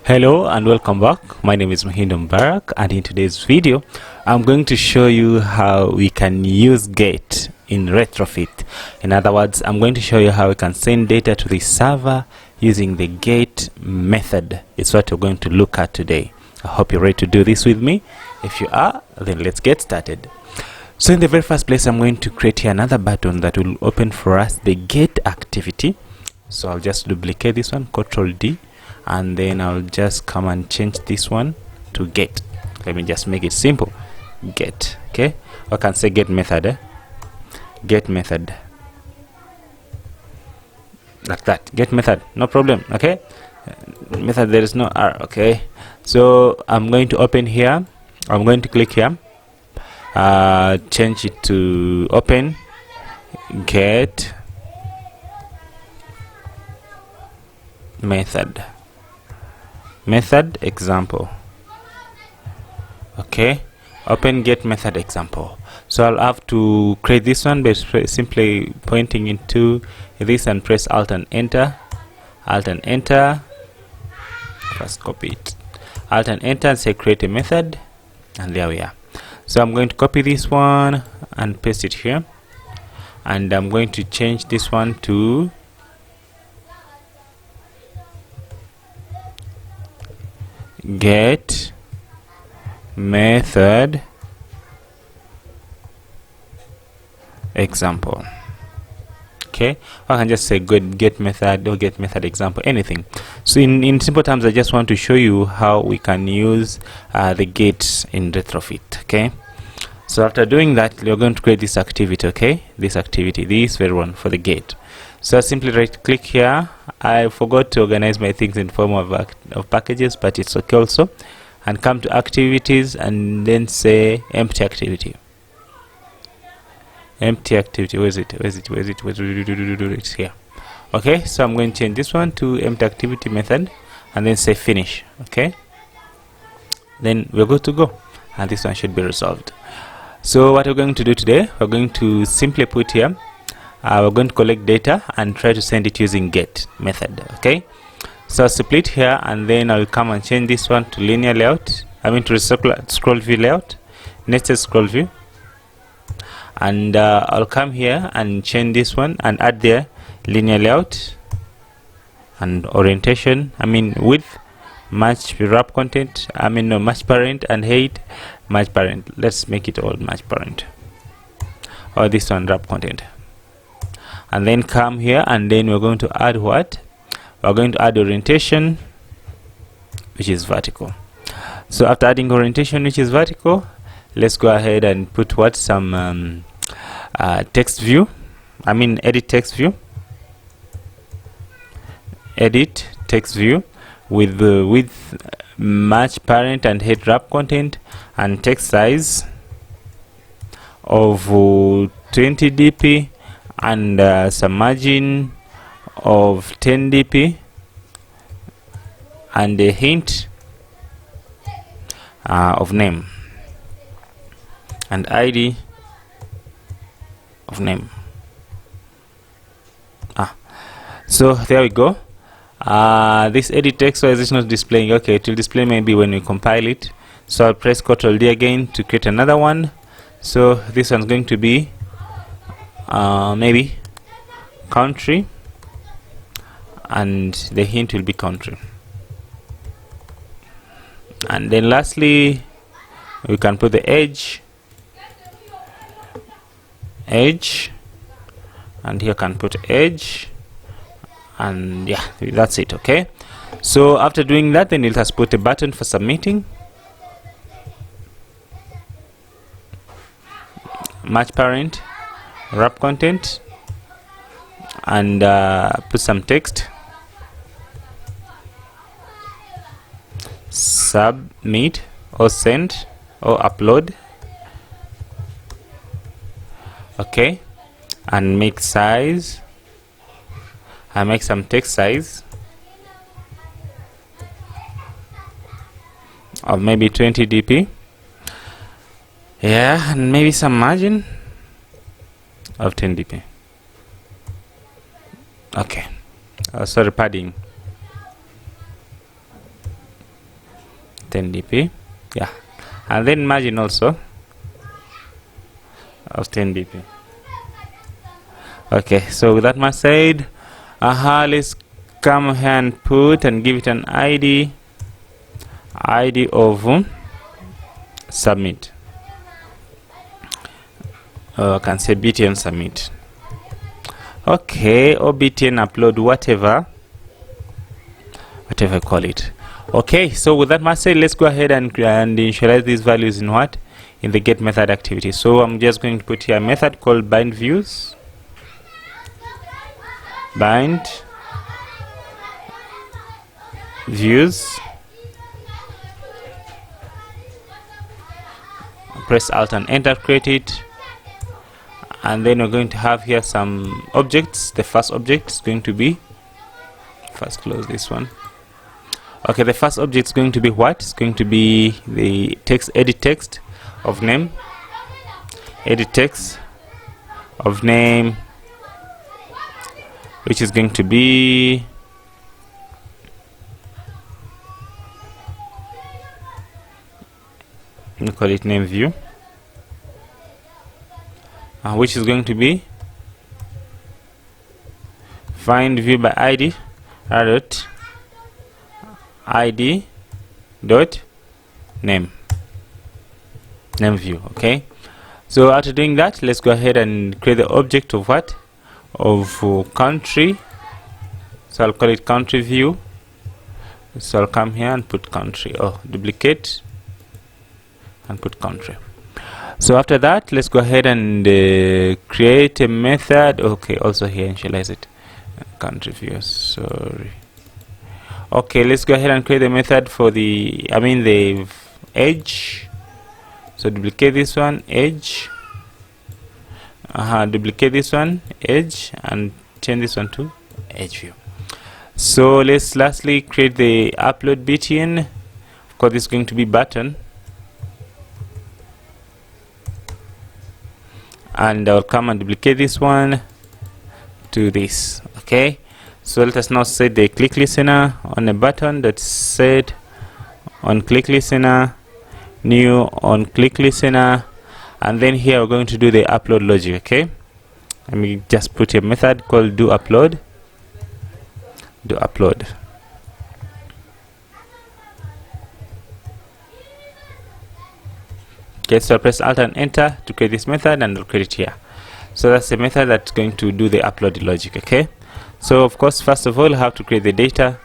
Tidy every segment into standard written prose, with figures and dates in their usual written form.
Hello and welcome back. My name is Mahindum Barak, and in today's video I'm going to show you how we can use GET in Retrofit. In other words, I'm going to show you how we can send data to the server using the GET method. It's what we're going to look at today. I hope you're ready to do this with me. If you are, then let's get started. So in the very first place, I'm going to create here another button that will open for us the GET activity. So I'll just duplicate this one, Ctrl D, and then I'll just come and change this one to GET. Let me just make it simple. GET. Okay, I can say GET method. GET method, like that. GET method, no problem. Okay, method, there is no R. Okay, so I'm going to open here. I'm going to click here, change it to open GET method example. Okay, open GET method example. So I'll have to create this one by simply pointing into this and press Alt and Enter. Alt and Enter. First copy it. Alt and Enter and say create a method, and there we are. So I'm going to copy this one and paste it here, and I'm going to change this one to GET method example. Okay, I can just say GET method or GET method example, anything. So in simple terms, I just want to show you how we can use the GET in Retrofit. Okay, so after doing that, you're going to create this activity. Okay, this activity, this very one for the GET. So I simply right click here. I forgot to organize my things in form of packages, but it's okay also, and come to activities and then say empty activity. Empty activity, where is it? It's here. Okay, so I'm going to change this one to empty activity method and then say finish. Okay, then we're good to go, and this one should be resolved. So what we're going to do today, we're going to simply put here, we're going to collect data and try to send it using GET method. Okay, so I'll split here, and then I'll come and change this one to linear layout. I mean to scroll view layout, nested scroll view, and I'll come here and change this one and add there linear layout and orientation. I mean width, match wrap content. I mean no, match parent and height, match parent. Let's make it all match parent, or this one wrap content. And then come here, and then we're going to add what? We're going to add orientation, which is vertical. So after adding orientation, which is vertical, let's go ahead and put what? Some text view. I mean edit text view. Edit text view with the width, match parent and head wrap content, and text size of 20 dp, and some margin of 10 dp, and a hint of name and ID of name. So there we go. This edit text size is not displaying. Okay, it will display maybe when we compile it. So I'll press Ctrl D again to create another one. So this one's going to be maybe country, and the hint will be country. And then lastly, we can put the edge, and here can put edge, and yeah, that's it. Okay, so after doing that, then it has put a button for submitting, match parent, wrap content, and put some text, submit or send or upload. Okay, and make size. I make some text size of maybe 20 dp. Yeah, and maybe some margin of 10 dp. Okay, sorry, padding. 10dp, yeah, and then margin also of 10dp. Okay, so with that much said, let's come here and put and give it an ID of submit. I can say btn submit. Okay, or btn upload, whatever call it. Okay, so with that much said, let's go ahead and initialize these values in what? In the get method activity. So I'm just going to put here a method called bind views. Bind views. Press Alt and Enter, create it, and then we're going to have here some objects. The first object is going to be, first close this one. Okay, the first object is going to be what? It's going to be the text, edit text of name, edit text of name, which is going to be we call it name view, which is going to be find view by id dot id dot name view. Okay, so after doing that, let's go ahead and create the object of what? Of country. So I'll call it country view. So I'll come here and put country, duplicate and put country. So after that, let's go ahead and create a method. Okay, also here initialize it, country view, sorry. Okay, let's go ahead and create a method for the the edge. So duplicate this one, edge, duplicate this one, edge, and change this one to edge view. So let's lastly create the upload btn. Of course, this is going to be button, and I'll come and duplicate this one to this. Okay, so let us now set the click listener on a button. That's set on click listener, new on click listener, and then here we're going to do the upload logic. Okay, let me just put a method called do upload. Okay, so I'll press Alt and Enter to create this method, and I'll create it here. So that's the method that's going to do the upload logic. Okay, so of course, first of all, I have to create the data.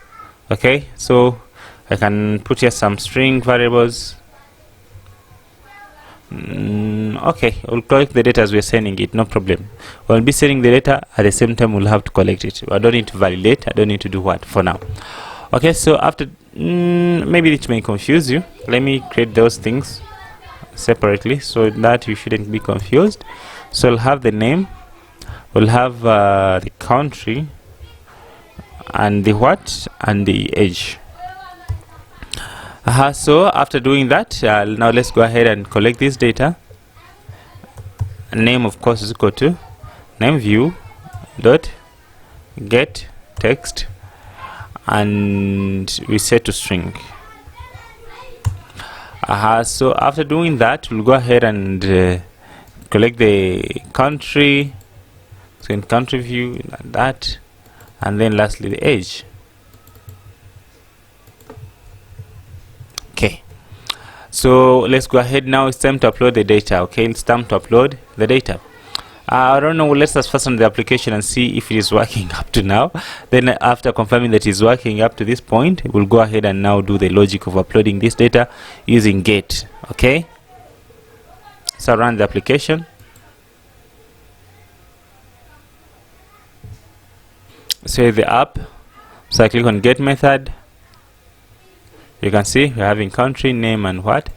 Okay, so I can put here some string variables. Okay, we'll collect the data as we're sending it, no problem. We'll be sending the data at the same time. We'll have to collect it. I don't need to validate. I don't need to do what for now. Okay, so after maybe it may confuse you. Let me create those things separately so that you shouldn't be confused. So I'll have the name, we'll have the country, and the what, and the age. So after doing that, now let's go ahead and collect this data. Name, of course, is equal to name view dot get text, and we set to string. So after doing that, we'll go ahead and collect the country. So in country view, like that, and then lastly the age. Okay, so let's go ahead now. It's time to upload the data. Okay, it's time to upload the data. I don't know, let's just first on the application and see if it is working up to now. Then after confirming that it's working up to this point, we'll go ahead and now do the logic of uploading this data using get. Okay, so run the application. Save the app. So I click on get method. You can see we're having country, name, and what,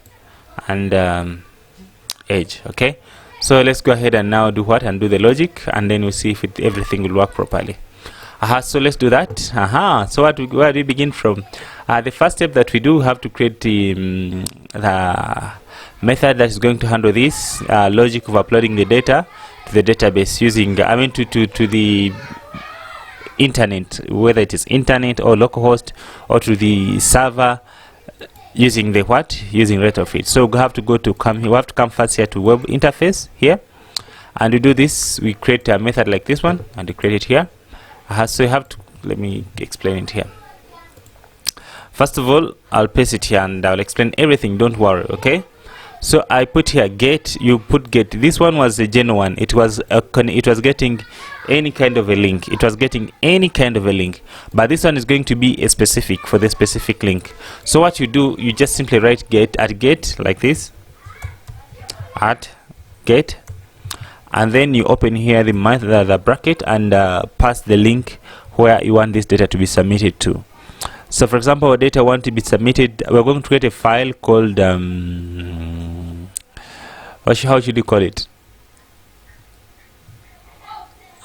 and age. Okay, so let's go ahead and now do what, and do the logic, and then we'll see if everything will work properly. So let's do that. So where do we begin from? The first step that we do have to create the method that is going to handle this logic of uploading the data to the database using to the internet, whether it is internet or localhost, or to the server using the what? Using Retrofit. So we have to go to we have to come first here to web interface here, and we do this. We create a method like this one, and we create it here. So you have to, let me explain it here. First of all, I'll paste it here and I'll explain everything, don't worry, okay? So I put here get, you put get. This one was a general one. It was getting any kind of a link. It was getting any kind of a link. But this one is going to be a specific for the specific link. So what you do, you just simply write get at get like this. At get. And then you open here the bracket and pass the link where you want this data to be submitted to. So for example, our data want to be submitted, we're going to create a file called how should you call it?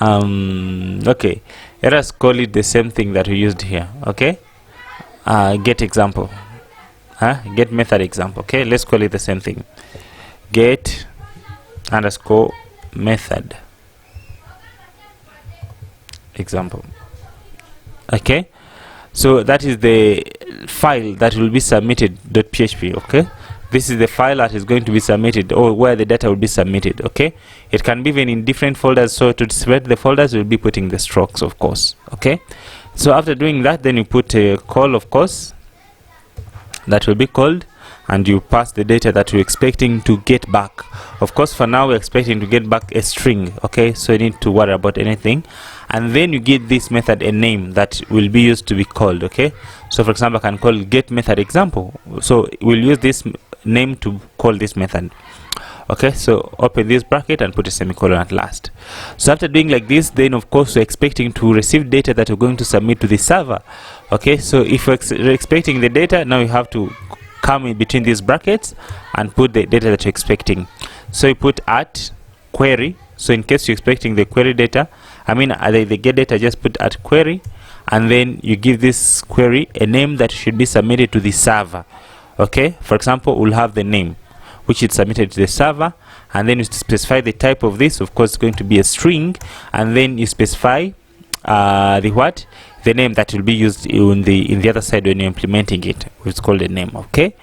Okay, let us call it the same thing that we used here. Okay, get example, get method example. Okay, let's call it the same thing, get underscore method example. Okay, so that is the file that will be submitted .php. Okay, this is the file that is going to be submitted, or where the data will be submitted. Okay, it can be even in different folders. So to select the folders, we'll be putting the strokes, of course. Okay, so after doing that, then you put a call, of course, that will be called, and you pass the data that you're expecting to get back. Of course, for now we're expecting to get back a string. Okay, so you need to worry about anything, and then you give this method a name that will be used to be called. Okay, so for example, I can call get method example. So we'll use this name to call this method. Okay, so open this bracket and put a semicolon at last. So after doing like this, then of course we're expecting to receive data that we're going to submit to the server. Okay, so if we're expecting the data, now you have to come in between these brackets and put the data that you're expecting. So you put at query. So in case you're expecting the query data, I mean the get data, just put at query, and then you give this query a name that should be submitted to the server. Okay, for example, we'll have the name which is submitted to the server, and then you specify the type of this. Of course, it's going to be a string, and then you specify the name that will be used in the other side when you're implementing it. It's called a name. Okay,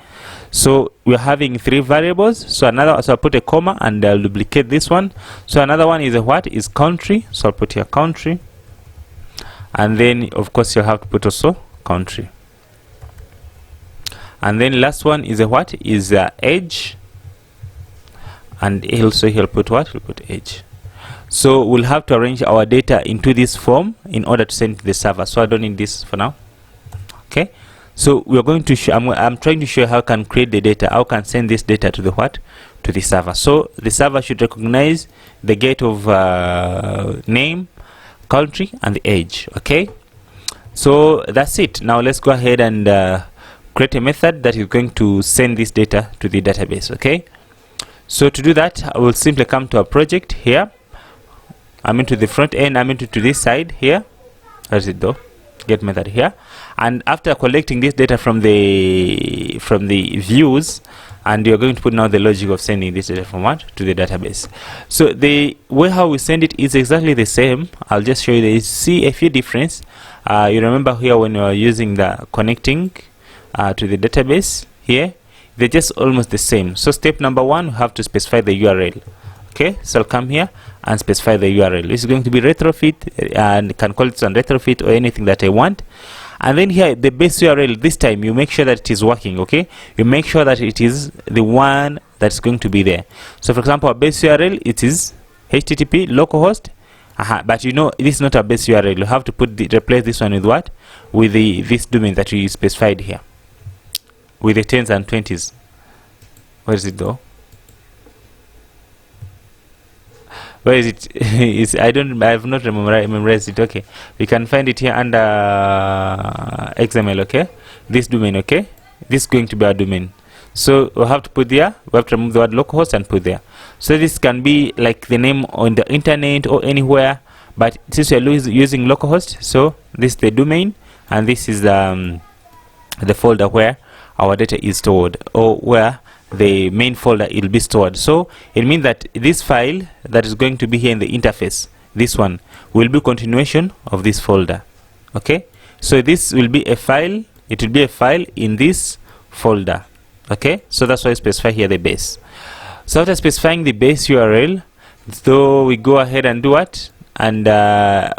so we're having 3 variables. So I put a comma and I'll duplicate this one. So another one is is country. So I'll put here country, and then of course you'll have to put also country, and then last one is is age, and also he'll put we'll put age. So we'll have to arrange our data into this form in order to send to the server. So I don't need this for now. Okay, so we're going to show, I'm trying to show how I can create the data, how I can send this data to the to the server. So the server should recognize the get of name, country, and the age. Okay, so that's it. Now let's go ahead and create a method that is going to send this data to the database. Okay, so to do that, I will simply come to a project here. I'm into the front end, I'm into this side here. Where is it though? Get method here. And after collecting this data from the views, and you're going to put now the logic of sending this data from to the database. So the way how we send it is exactly the same. I'll just show you. You see a few difference. You remember here when you are using the connecting to the database here, they're just almost the same. So step number 1, we have to specify the URL. Okay, so I'll come here and specify the URL. This is going to be Retrofit, and can call it on Retrofit or anything that I want. And then here the base URL, this time you make sure that it is working. Okay, you make sure that it is the one that's going to be there. So for example, our base URL, it is HTTP localhost. But you know this is not a base URL. You have to replace this one with with this domain that we specified here, with the 10s and 20s. Where is it though? Where is it? I have not memorized it. Okay, we can find it here under XML. Okay, this domain. Okay, this is going to be our domain. So we have to put there. We have to remove the word localhost and put there. So this can be like the name on the internet or anywhere. But since we are using localhost, so this is the domain, and this is the folder where our data is stored, or where the main folder will be stored. So it means that this file that is going to be here in the interface, this one will be continuation of this folder. Okay, so this will be a file. It will be a file in this folder. Okay, so that's why I specify here the base. So after specifying the base URL, so we go ahead and do what, and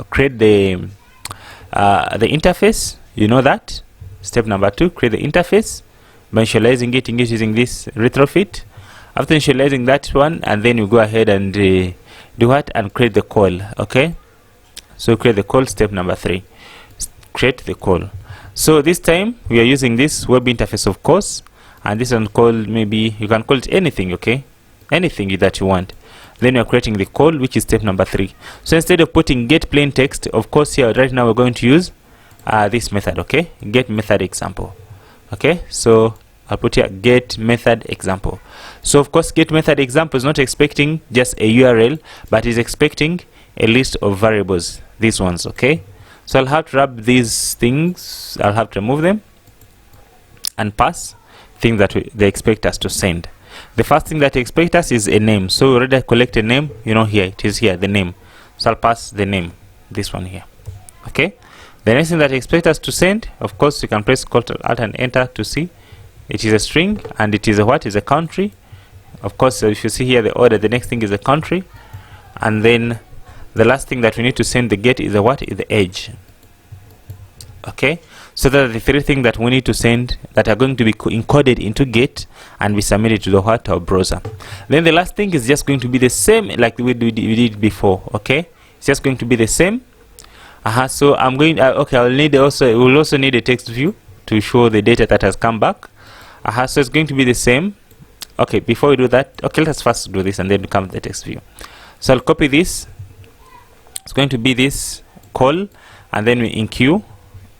create the interface. You know that step number 2, create the interface by initializing it using this retrofit. After initializing that one, and then you go ahead and do what, and create the call. Okay, so create the call, step number 3, create the call. So this time we are using this web interface, of course, and this one call, maybe you can call it anything. Okay, anything that you want. Then you're creating the call, which is step number 3. So instead of putting get plain text, of course here right now we're going to use this method. Okay, get method example. Okay, so I'll put here get method example. So of course get method example is not expecting just a URL, but is expecting a list of variables, these ones. Okay, so I'll have to wrap these things, I'll have to remove them and pass things that they expect us to send. The first thing that they expect us is a name. So we already collect a name, you know, here it is, here the name. So I'll pass the name, this one here. Okay, the next thing that they expect us to send, of course you can press Alt and enter to see. It is a string, and it is a what, is a country. Of course, if you see here the order, the next thing is a country, and then the last thing that we need to send the get is a what, is the age. Okay, so that are the 3 things that we need to send that are going to be encoded into get and be submitted to the what, our browser. Then the last thing is just going to be the same like we did before. Okay, it's just going to be the same. So I'm going okay, we'll also need a text view to show the data that has come back. So it's going to be the same. Okay, before we do that, okay, let us first do this and then come to the text view. So I'll copy this. It's going to be this call, and then we enqueue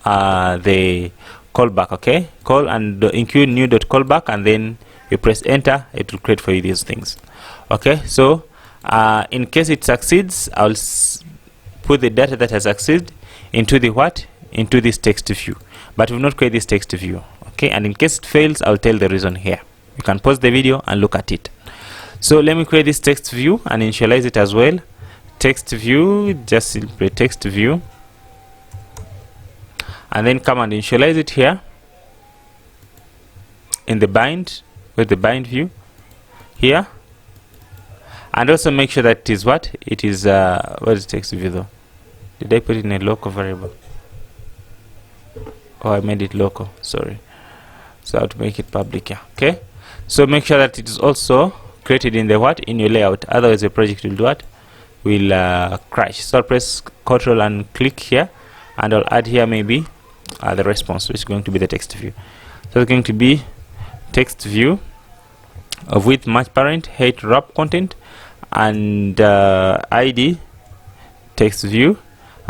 the callback. Okay, call and enqueue new dot callback, and then you press enter. It will create for you these things. Okay, so in case it succeeds, I'll put the data that has succeeded into the what, into this text view, but we will not create this text view. Okay, and in case it fails, I'll tell the reason here. You can pause the video and look at it. So let me create this text view and initialize it as well. Text view, just simply text view, and then come and initialize it here in the bind, with the bind view here, and also make sure that it is what, it is what is text view though? Did I put it in a local variable? Oh, I made it local, sorry. So I have to make it public here. Okay, so make sure that it is also created in the what, in your layout, otherwise the project will do what, will crash. So I'll press Ctrl and click here, and I'll add here maybe the response, which is going to be the text view. So it's going to be text view of with match parent, height, wrap content, and ID text view,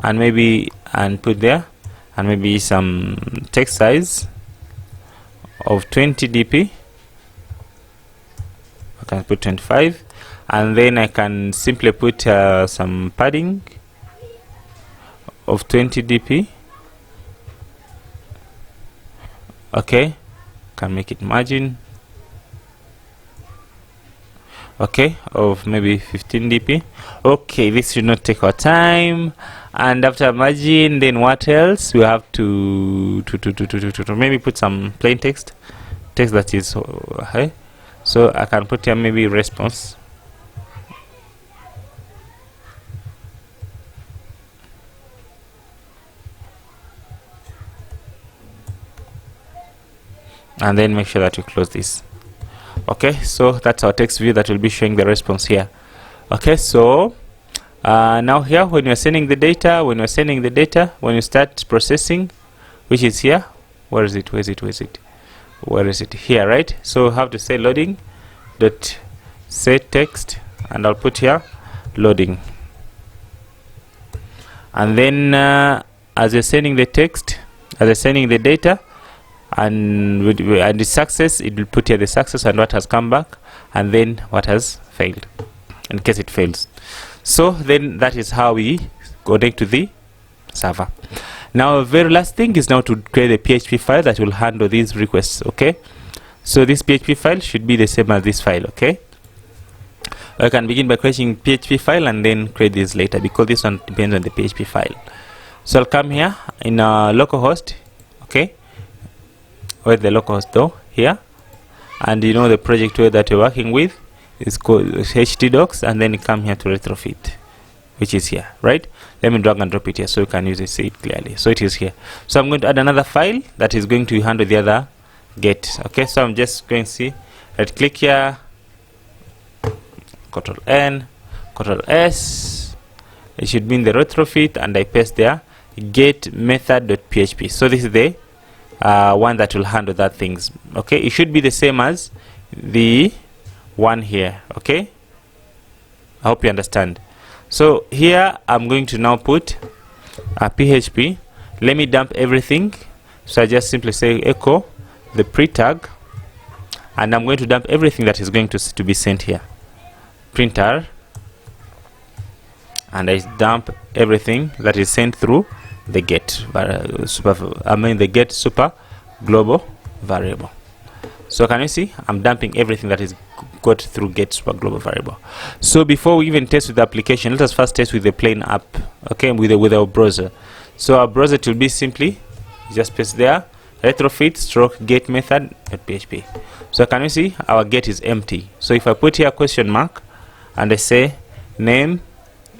and maybe put there, and maybe some text size of 20 dp. I can put 25, and then I can simply put some padding of 20 dp. Okay, can make it margin, okay, of maybe 15 dp. Okay, this should not take our time. And after margin, then what else? We have to maybe put some plain text that is high. So I can put here maybe response. And then make sure that you close this. Okay, so that's our text view that will be showing the response here. Okay, so now here, when you're sending the data, when you start processing, which is here, where is it? Here, right? So have to say loading dot set text, and I'll put here loading. And then as you're sending the text, as you're sending the data, and the success, it will put here the success and what has come back, and then what has failed, in case it fails. So then that is how we connect to the server. Now the very last thing is now to create a PHP file that will handle these requests. Okay, so this PHP file should be the same as this file. Okay, I can begin by creating PHP file and then create this later, because this one depends on the PHP file. So I'll come here in localhost. Okay, where's the localhost though? here, and you know the project way that you're working with is called htdocs, and then you come here to retrofit, which is here, right? Let me drag and drop it here so you can use it, see it clearly. So it is here. So I'm going to add another file that is going to handle the other get. Okay, so I'm just going to see, right click here, Ctrl N, Ctrl S, it should be in the retrofit, and I paste there get method.php. So this is the one that will handle that things. Okay, it should be the same as the one here. Okay, I hope you understand. So here I'm going to now put a PHP. Let me dump everything. So I just simply say echo the pre tag, and I'm going to dump everything that is going to be sent here. Printer, and I dump everything that is sent through the get the get super global variable. So can you see I'm dumping everything that is got through get super global variable. So before we even test with the application, let us first test with the plain app, okay, with our browser. So our browser will be simply just paste there retrofit stroke get method.php. So can you see our get is empty. So if I put here question mark and I say name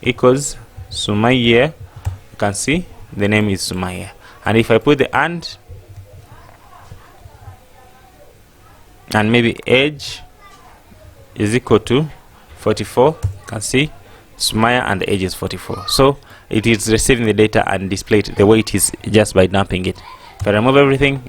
equals Sumaya, you can see the name is Sumaya. And if I put the and maybe age is equal to 44, you can see Sumaya and the age is 44. So it is receiving the data and display it the way it is just by dumping it. If I remove everything,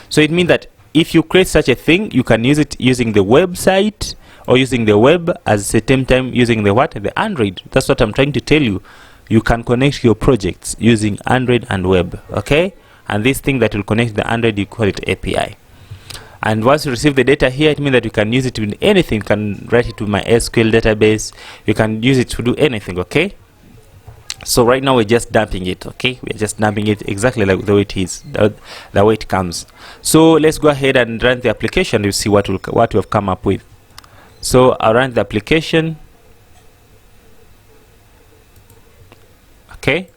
so it means that if you create such a thing, you can use it using the website or using the web, at the same time using the what? The Android. That's what I'm trying to tell you. You can connect your projects using Android and web, okay? And this thing that will connect the Android, you call it API. And once you receive the data here, it means that you can use it with anything. You can write it to my SQL database. You can use it to do anything, okay? So right now we're just dumping it, okay? We're just dumping it exactly like the way it is, the way it comes. So let's go ahead and run the application. You see what we have come up with. So I'll run the application. Okay.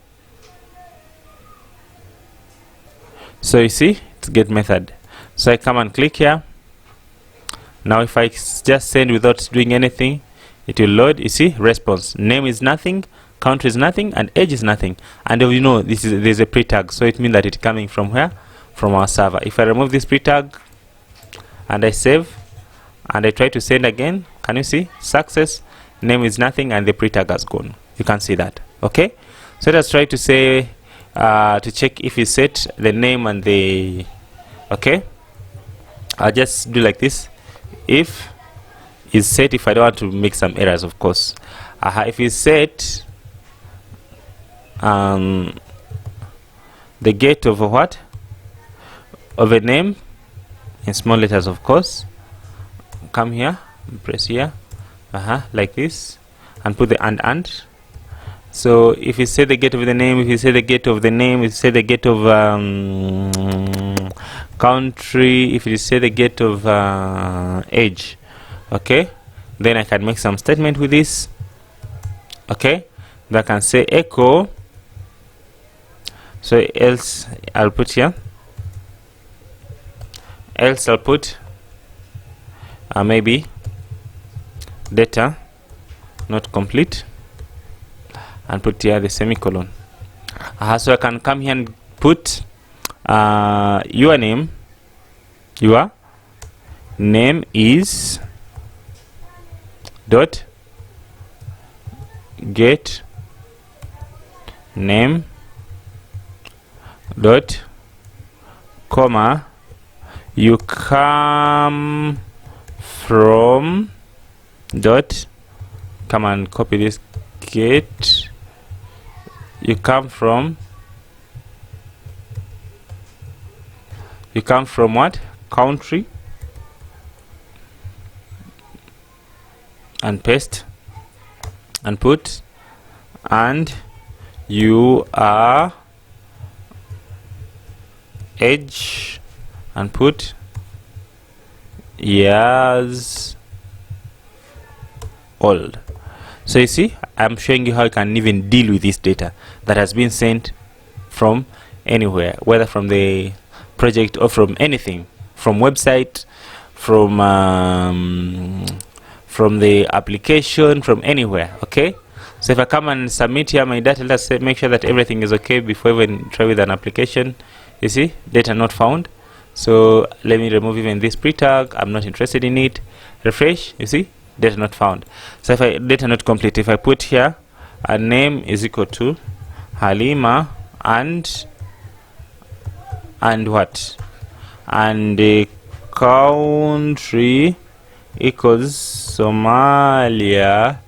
So you see, it's get method. So I come and click here. Now if I just send without doing anything, it will load. You see, response. Name is nothing, country is nothing, and age is nothing. And you know there's a pre tag, so it means that it's coming from where? From our server. If I remove this pre tag and I save and I try to send again, can you see? Success, name is nothing, and the pre tag has gone. You can see that. Okay. So let's try to say to check if we set the name and the okay. I'll just do like this. If is set, if I don't want to make some errors, of course. If is set the get of a what? Of a name in small letters, of course. Come here, press here, like this, and put the and. So if you say the get of the name, if you say the get of the name, if you say the get of country, if you say the get of age, okay, then I can make some statement with this. Okay, that can say echo. So else I'll put here. Else I'll put maybe data not complete, and put here the semicolon. So I can come here and put your name. Your name is dot get name dot comma you come from dot, come and copy this, get you come from what? Country, and paste and put, and you are age, and put years old. So you see, I'm showing you how you can even deal with this data that has been sent from anywhere, whether from the project or from anything, from website, from the application, from anywhere. Okay, so if I come and submit here my data, let's say, make sure that everything is okay before even try with an application. You see, data not found. So let me remove even this pre-tag. I'm not interested in it. Refresh. You see, data not found. So if I data not complete, if I put here a name is equal to Halima and what, and the country equals Somalia,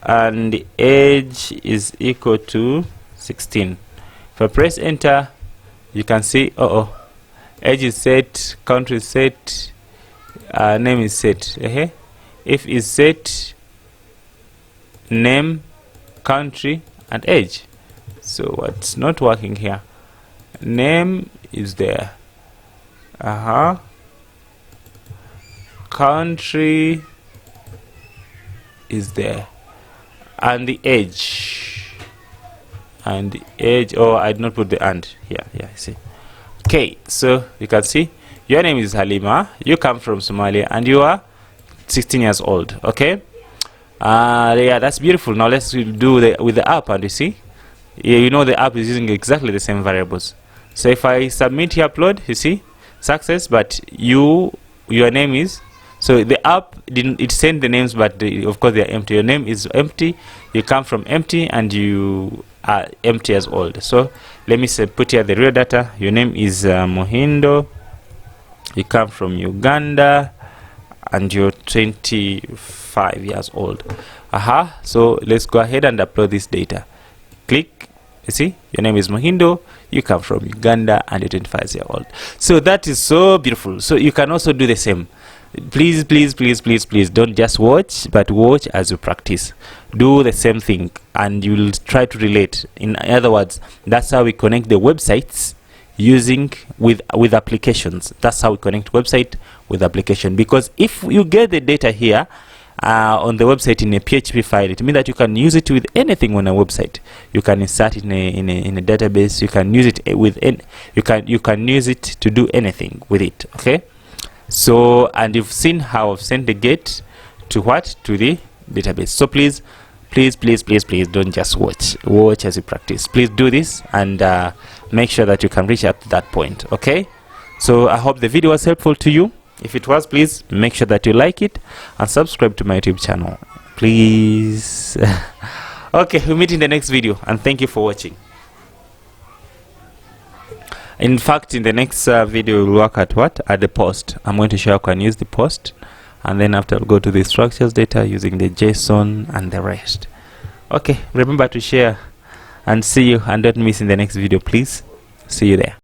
and the age is equal to 16. If I press enter, you can see age is set, country is set, name is set. If is set, name, country, and age. So what's not working here? Name is there, country is there, and the age, I did not put the and here. Yeah, see. Okay, so you can see your name is Halima, you come from Somalia, and you are 16 years old. Okay, yeah, that's beautiful. Now let's do with the app, and you see, you know, the app is using exactly the same variables. So if I submit here, upload, you see, success, but your name is, so the app didn't, it sent the names, but of course they are empty. Your name is empty, you come from empty, and you are empty as old. So let me say, put here the real data. Your name is Mohindo, you come from Uganda, and you're 25 years old. So let's go ahead and upload this data. Click. You see, your name is Mohindo, you come from Uganda, and you're 25 years old. So that is so beautiful. So you can also do the same. Please don't just watch, but watch as you practice. Do the same thing, and you'll try to relate. In other words, that's how we connect the websites using with applications. That's how we connect website with application. Because if you get the data here on the website in a PHP file, it means that you can use it with anything on a website. You can insert it in a database. You can use it with you can use it to do anything with it. Okay, so, and you've seen how I've sent the get to what, to the database. So please don't just watch as you practice. Please do this and make sure that you can reach out to that point. Okay, so I hope the video was helpful to you. If it was, please make sure that you like it and subscribe to my YouTube channel, please. Okay, we'll meet in the next video, and thank you for watching. In fact, in the next video, we'll work at the post. I'm going to show you how I can use the post, and then after, I'll go to the structures data using the JSON and the rest. Okay, remember to share, and see you, and don't miss in the next video, please. See you there.